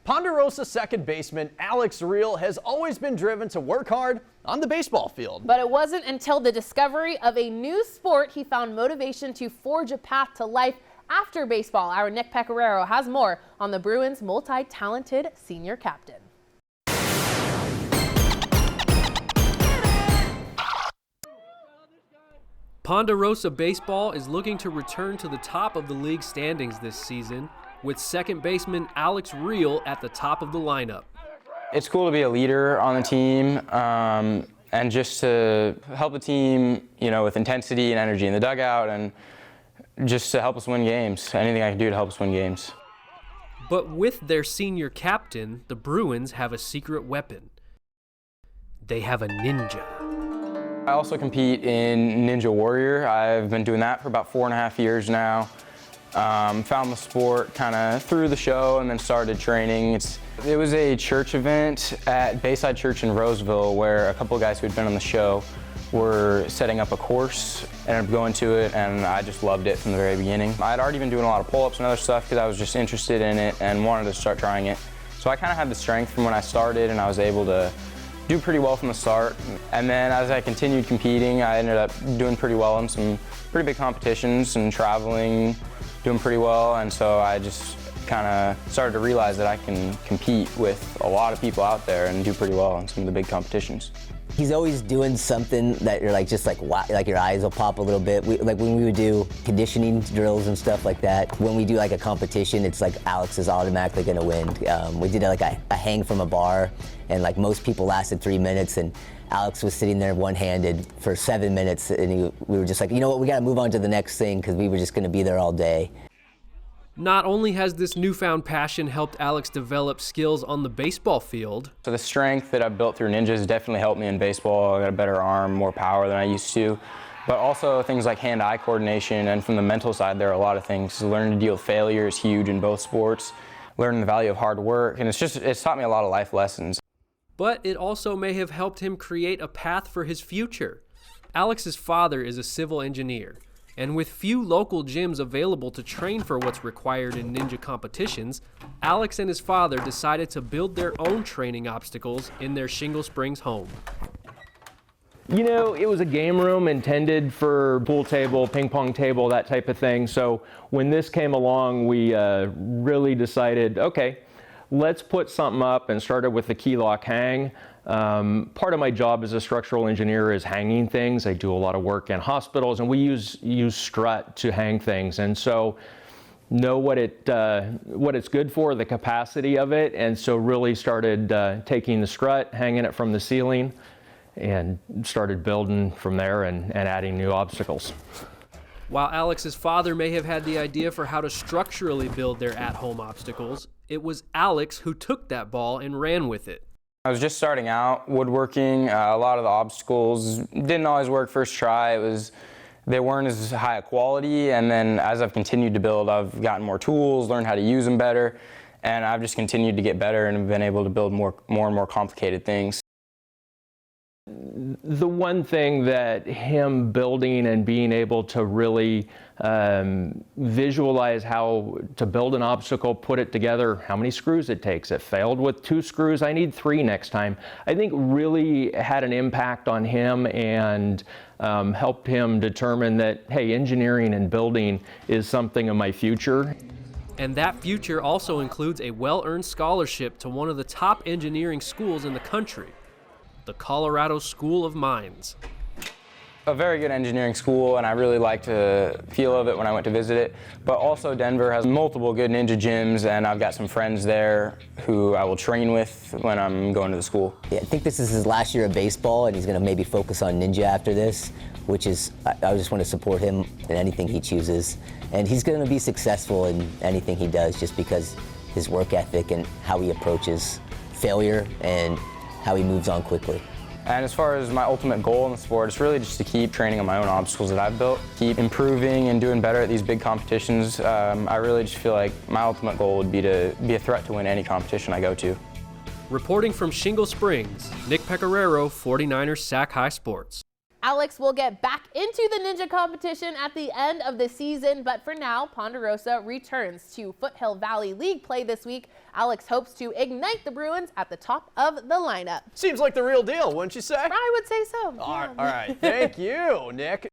Ponderosa second baseman Alex Reil has always been driven to work hard on the baseball field. But it wasn't until the discovery of a new sport he found motivation to forge a path to life after baseball. Our Nick Pecoraro has more on the Bruins' multi-talented senior captain. Ponderosa baseball is looking to return to the top of the league standings this season, with second baseman Alex Reil at the top of the lineup. It's cool to be a leader on the team and just to help the team, with intensity and energy in the dugout and just to help us win games. Anything I can do to help us win games. But with their senior captain, the Bruins have a secret weapon. They have a ninja. I also compete in Ninja Warrior. I've been doing that for about 4.5 years now. Found the sport kind of through the show and then started training. It was a church event at Bayside Church in Roseville where a couple of guys who had been on the show were setting up a course. Ended up going to it and I just loved it from the very beginning. I'd already been doing a lot of pull-ups and other stuff because I was just interested in it and wanted to start trying it. So I kind of had the strength from when I started and I was able to do pretty well from the start. And then as I continued competing, I ended up doing pretty well in some pretty big competitions and traveling, doing pretty well. And so I just kind of started to realize that I can compete with a lot of people out there and do pretty well in some of the big competitions. He's always doing something that you're like wow, like your eyes will pop a little bit. Like when we would do conditioning drills and stuff like that, when we do like a competition, it's like Alex is automatically gonna win. We did like a hang from a bar, and like most people lasted 3 minutes, and Alex was sitting there one-handed for 7 minutes, and we were just like, you know what, we gotta move on to the next thing because we were just gonna be there all day. Not only has this newfound passion helped Alex develop skills on the baseball field. So the strength that I've built through ninjas definitely helped me in baseball. I got a better arm, more power than I used to. But also things like hand-eye coordination, and from the mental side, there are a lot of things. Learning to deal with failure is huge in both sports. Learning the value of hard work, and it's taught me a lot of life lessons. But it also may have helped him create a path for his future. Alex's father is a civil engineer. And with few local gyms available to train for what's required in ninja competitions, Alex and his father decided to build their own training obstacles in their Shingle Springs home. It was a game room intended for pool table, ping pong table, that type of thing. So when this came along, we really decided, okay, let's put something up, and started with the key lock hang. Part of my job as a structural engineer is hanging things. I do a lot of work in hospitals, and we use strut to hang things, and so know what it's good for, the capacity of it, and so really started taking the strut, hanging it from the ceiling, and started building from there and adding new obstacles. While Alex's father may have had the idea for how to structurally build their at-home obstacles, it was Alex who took that ball and ran with it. I was just starting out woodworking. A lot of the obstacles didn't always work first try. They weren't as high a quality, and then as I've continued to build, I've gotten more tools, learned how to use them better, and I've just continued to get better and have been able to build more and more complicated things. The one thing that him building and being able to really visualize how to build an obstacle, put it together, how many screws it takes. It failed with 2 screws, I need 3 next time. I think really had an impact on him and helped him determine that, hey, engineering and building is something of my future. And that future also includes a well-earned scholarship to one of the top engineering schools in the country, the Colorado School of Mines. A very good engineering school, and I really liked the feel of it when I went to visit it. But also Denver has multiple good ninja gyms, and I've got some friends there who I will train with when I'm going to the school. Yeah, I think this is his last year of baseball, and he's going to maybe focus on ninja after this, which is, I just want to support him in anything he chooses. And he's going to be successful in anything he does just because his work ethic and how he approaches failure and how he moves on quickly. And as far as my ultimate goal in the sport, it's really just to keep training on my own obstacles that I've built, keep improving and doing better at these big competitions. I really just feel like my ultimate goal would be to be a threat to win any competition I go to. Reporting from Shingle Springs, Nick Pecoraro, 49ers Sac-Hi Sports. Alex will get back into the Ninja competition at the end of the season, but for now, Ponderosa returns to Foothill Valley League play this week. Alex hopes to ignite the Bruins at the top of the lineup. Seems like the real deal, wouldn't you say? I would say so. All right. Thank you, Nick.